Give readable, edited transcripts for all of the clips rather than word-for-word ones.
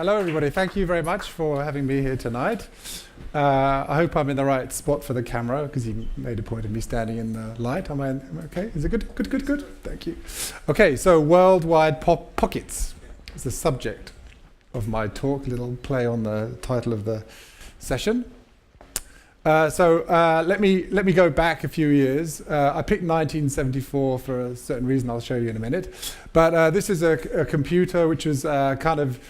Hello, everybody. Thank you very much for having me here tonight. I hope I'm in the right spot for the camera, because you made a point of me standing in the light. Am I okay? Is it good? Good. Thank you. Okay, so worldwide pockets is the subject of my talk. Little play on the title of the session. Let me go back a few years. I picked 1974 for a certain reason I'll show you in a minute. But this is a computer which was kind of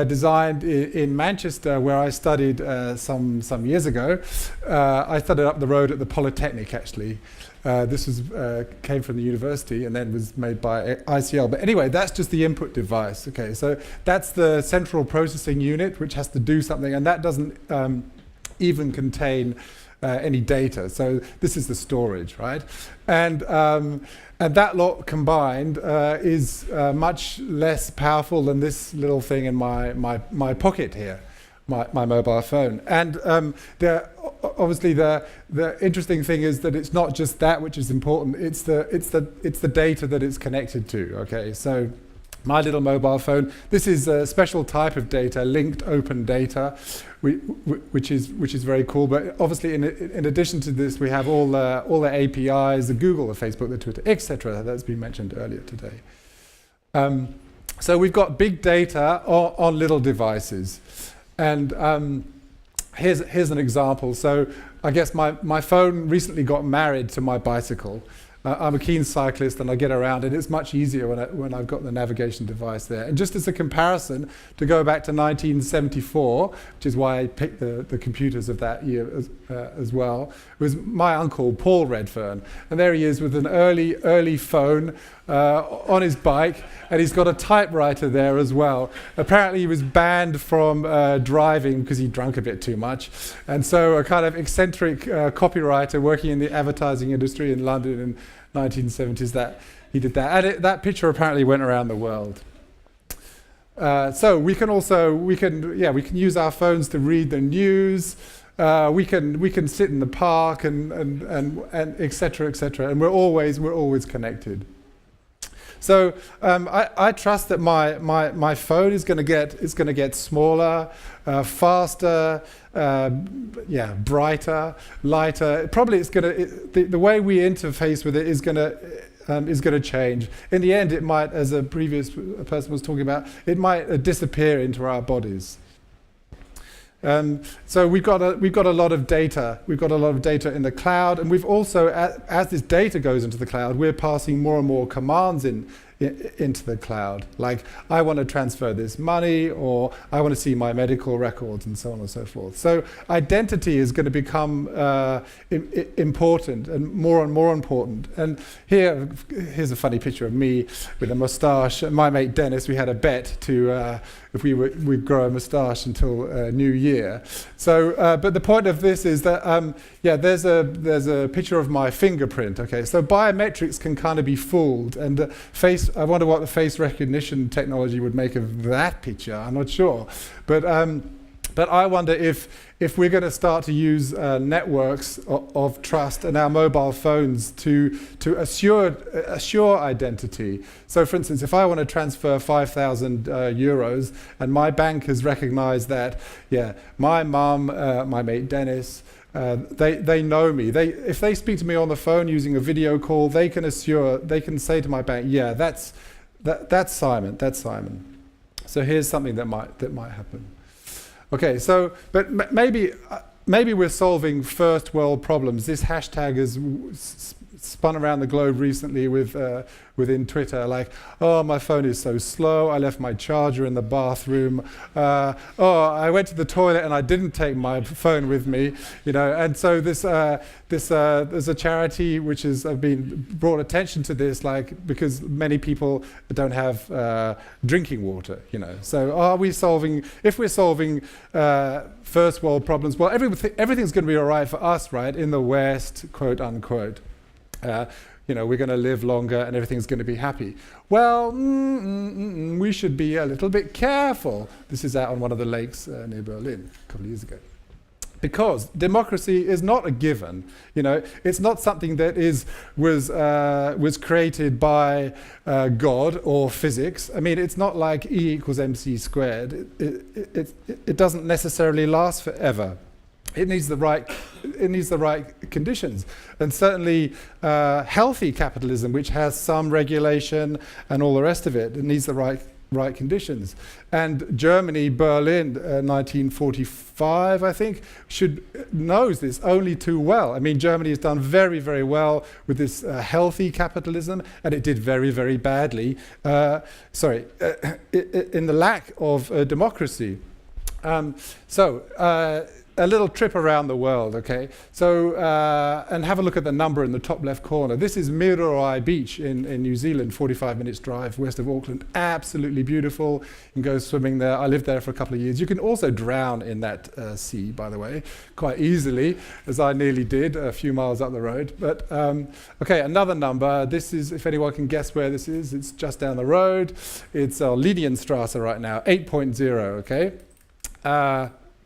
designed in Manchester, where I studied some years ago. I studied up the road at the Polytechnic, actually. This came from the university and then was made by ICL. But anyway, that's just the input device. Okay, so that's the central processing unit, which has to do something, and that doesn't even contain any data. So this is the storage, right? And that lot combined is much less powerful than this little thing in my pocket here, my mobile phone. And obviously the interesting thing is that it's not just that which is important. It's the data that it's connected to. Okay, so my little mobile phone. This is a special type of data, linked open data, which is very cool. But obviously, in addition to this, we have all the APIs, the Google, the Facebook, the Twitter, etc. That's been mentioned earlier today. So we've got big data on little devices, and here's an example. So I guess my phone recently got married to my bicycle. I'm a keen cyclist and I get around, and it's much easier when I've got the navigation device there. And just as a comparison, to go back to 1974, which is why I picked the computers of that year as well, was my uncle, Paul Redfern. And there he is with an early phone on his bike, and he's got a typewriter there as well. Apparently he was banned from driving because he drank a bit too much. And so a kind of eccentric copywriter working in the advertising industry in London in 1970s, that he did that. And that picture apparently went around the world. So we can use our phones to read the news. We can sit in the park and etc. and we're always connected. So I trust that my phone is going to get smaller, faster, brighter, lighter. Probably the way we interface with it is going to change. In the end, it might, as a previous person was talking about, it might disappear into our bodies. So we've got a lot of data. We've got a lot of data in the cloud, and we've also, as this data goes into the cloud, we're passing more and more commands into the cloud. Like, I want to transfer this money, or I want to see my medical records, and so on and so forth. So identity is going to become important and more important. And here's a funny picture of me with a moustache. My mate Dennis, we had a bet to if we'd grow a moustache until New Year. So, but the point of this is that there's a picture of my fingerprint. Okay, so biometrics can kind of be fooled, and I wonder what the face recognition technology would make of that picture. I'm not sure, but I wonder if we're going to start to use networks of trust in our mobile phones to assure identity. So, for instance, if I want to transfer 5,000 euros, and my bank has recognized that, my mum, my mate Dennis, they know me. If they speak to me on the phone using a video call, they can say to my bank, that's Simon. So here's something that might happen. Okay, so but maybe we're solving first world problems. This hashtag has spun around the globe recently within Twitter, like, oh, my phone is so slow, I left my charger in the bathroom, I went to the toilet and I didn't take my phone with me, and so there's a charity which has been brought attention to this, like, because many people don't have drinking water, So if we're solving first world problems, well, everything's going to be all right for us, right, in the West, quote unquote. We're going to live longer and everything's going to be happy. Well, we should be a little bit careful. This is out on one of the lakes near Berlin a couple of years ago. Because democracy is not a given, it's not something that was created by God or physics. I mean, it's not like E equals mc squared. It doesn't necessarily last forever. It needs the right conditions, and certainly healthy capitalism, which has some regulation and all the rest of it, needs the right conditions. And Germany, Berlin, 1945, I think, knows this only too well. I mean, Germany has done very, very well with this healthy capitalism, and it did very, very badly, in the lack of democracy. A little trip around the world, okay? So, and have a look at the number in the top left corner. This is Miroai Beach in New Zealand, 45 minutes drive west of Auckland. Absolutely beautiful. You can go swimming there. I lived there for a couple of years. You can also drown in that sea, by the way, quite easily, as I nearly did a few miles up the road. But, okay, another number. This is, if anyone can guess where this is, it's just down the road. It's Linienstrasse right now, 8.0, okay?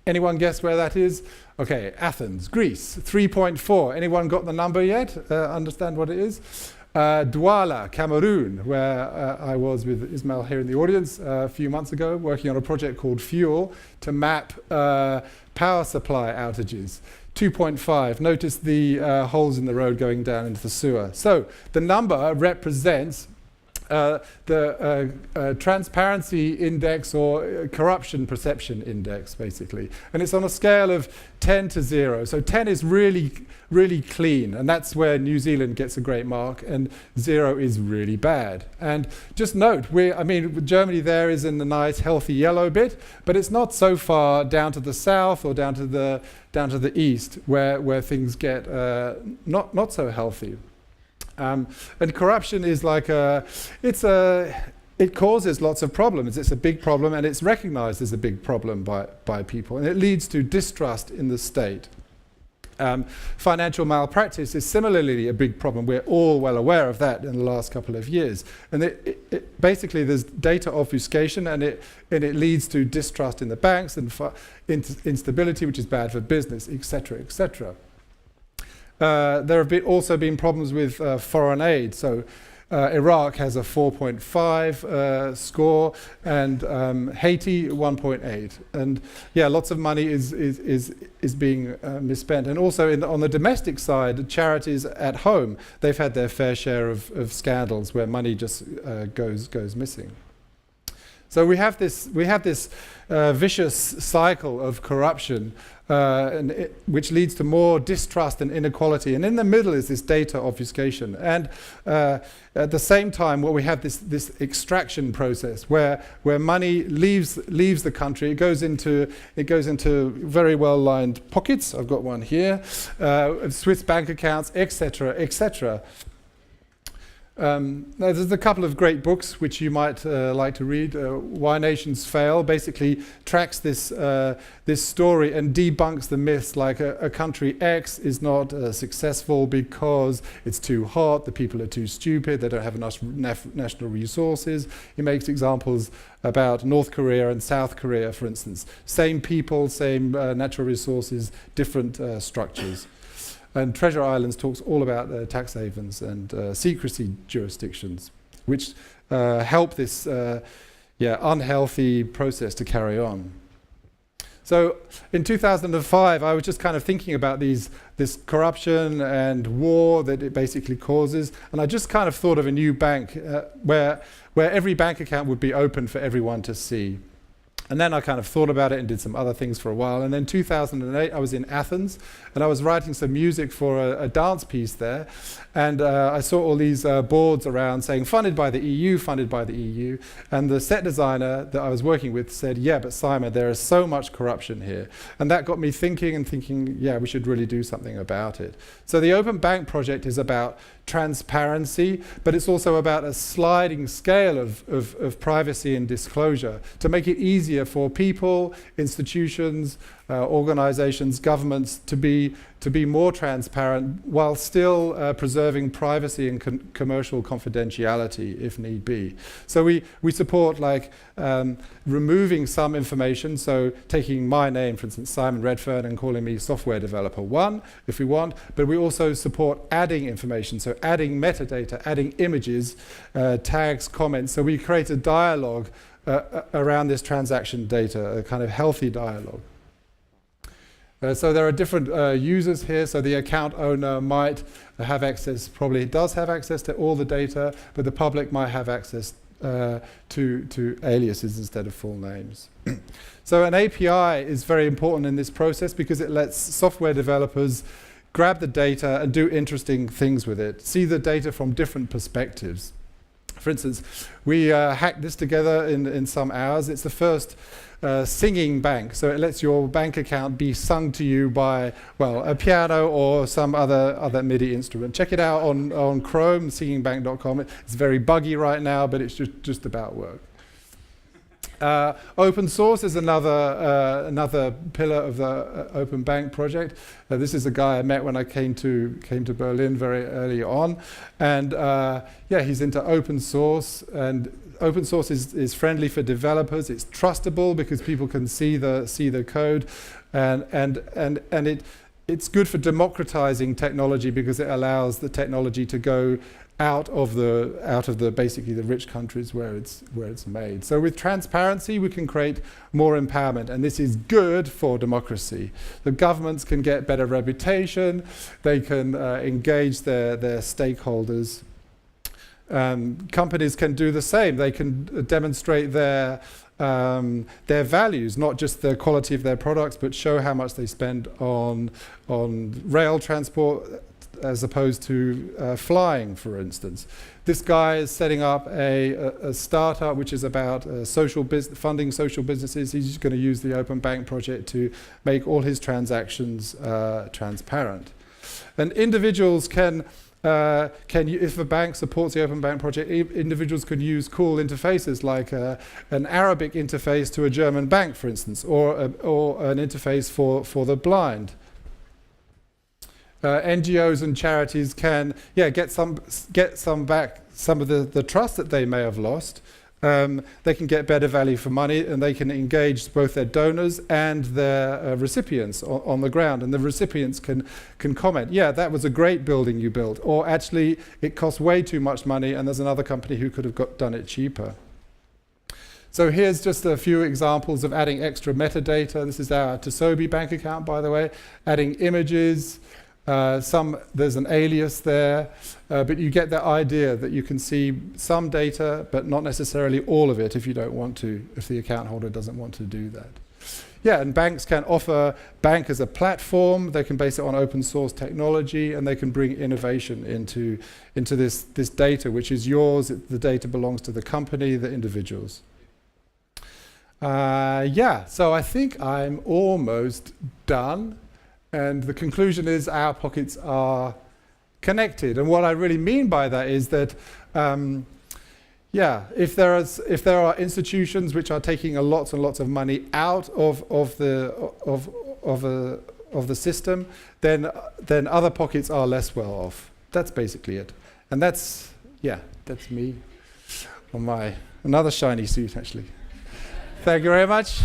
Anyone guess where that is? Okay, Athens, Greece, 3.4. Anyone got the number yet? Understand what it is? Douala, Cameroon, where I was with Ismail here in the audience a few months ago, working on a project called Fuel to map power supply outages. 2.5. Notice the holes in the road going down into the sewer. So the number represents the transparency index or corruption perception index, basically. And it's on a scale of 10 to 0. So 10 is really, really clean, and that's where New Zealand gets a great mark, and 0 is really bad. And just note, Germany there is in the nice, healthy yellow bit, but it's not so far down to the south or down to the east where things get not so healthy. And corruption is like it causes lots of problems. It's a big problem, and it's recognized as a big problem by people, and it leads to distrust in the state. Financial malpractice is similarly a big problem. We're all well aware of that in the last couple of years. And basically there's data obfuscation, and it leads to distrust in the banks and instability, which is bad for business, etc., etc. There have also been problems with foreign aid. So Iraq has a 4.5 score, and Haiti 1.8. And yeah, lots of money is being misspent. And also on the domestic side, charities at home, they've had their fair share of scandals where money just goes missing. So we have this vicious cycle of corruption, which leads to more distrust and inequality. And in the middle is this data obfuscation. And at the same time, we have this extraction process where money leaves the country. It goes into very well lined pockets. I've got one here, Swiss bank accounts, etc., etc. There's a couple of great books which you might like to read. Why Nations Fail basically tracks this story and debunks the myths like a country X is not successful because it's too hot, the people are too stupid, they don't have enough national resources. He makes examples about North Korea and South Korea, for instance. Same people, same natural resources, different structures. And Treasure Islands talks all about tax havens and secrecy jurisdictions, which help this unhealthy process to carry on. So in 2005, I was just kind of thinking about this corruption and war that it basically causes, and I just kind of thought of a new bank where every bank account would be open for everyone to see. And then I kind of thought about it and did some other things for a while. And then 2008, I was in Athens, and I was writing some music for a dance piece there. And I saw all these boards around saying, funded by the EU, funded by the EU. And the set designer that I was working with said, yeah, but Simon, there is so much corruption here. And that got me thinking, yeah, we should really do something about it. So the Open Bank project is about transparency, but it's also about a sliding scale of privacy and disclosure to make it easier for people, institutions, organizations, governments to be more transparent while still preserving privacy and commercial confidentiality if need be. So we support like removing some information, so taking my name, for instance, Simon Redfern, and calling me software developer 1 if we want, but we also support adding information, so adding metadata, adding images, tags, comments. So we create a dialogue around this transaction data, a kind of healthy dialogue. So there are different users here. So the account owner might have access, probably does have access to all the data, but the public might have access to aliases instead of full names. So an API is very important in this process because it lets software developers grab the data and do interesting things with it, see the data from different perspectives. For instance, we hacked this together in some hours. It's the first singing bank, so it lets your bank account be sung to you by, well, a piano or some other MIDI instrument. Check it out on Chrome, singingbank.com. It's very buggy right now, but it's just about work. Open source is another pillar of the Open Bank project. This is a guy I met when I came to Berlin very early on, and yeah, he's into open source, and open source is friendly for developers. It's trustable because people can see the code, and it's good for democratizing technology because it allows the technology to go out of the basically the rich countries where it's made. So with transparency, we can create more empowerment, and this is good for democracy. The governments can get better reputation. They can engage their stakeholders. Companies can do the same. They can demonstrate their values, not just the quality of their products, but show how much they spend on rail transport as opposed to flying, for instance. This guy is setting up a startup which is about funding social businesses. He's just going to use the Open Bank project to make all his transactions transparent. And individuals can if a bank supports the Open Bank project, individuals could use cool interfaces like an Arabic interface to a German bank, for instance, or an interface for the blind. NGOs and charities can get some back some of the trust that they may have lost. They can get better value for money, and they can engage both their donors and their recipients on the ground. And the recipients can comment, yeah, that was a great building you built, or actually it cost way too much money and there's another company who could have done it cheaper. So here's just a few examples of adding extra metadata. This is our Tosobi bank account, by the way, adding images. There's an alias there, but you get the idea that you can see some data, but not necessarily all of it if you don't want to, if the account holder doesn't want to do that. Yeah, and banks can offer bank as a platform. They can base it on open source technology, and they can bring innovation into this data, which is yours. The data belongs to the company, the individuals. Yeah, so I think I'm almost done. And the conclusion is our pockets are connected. And what I really mean by that is that, if there are institutions which are taking lots and lots of money out of the system, then other pockets are less well off. That's basically it. And that's me on my another shiny suit, actually. Thank you very much.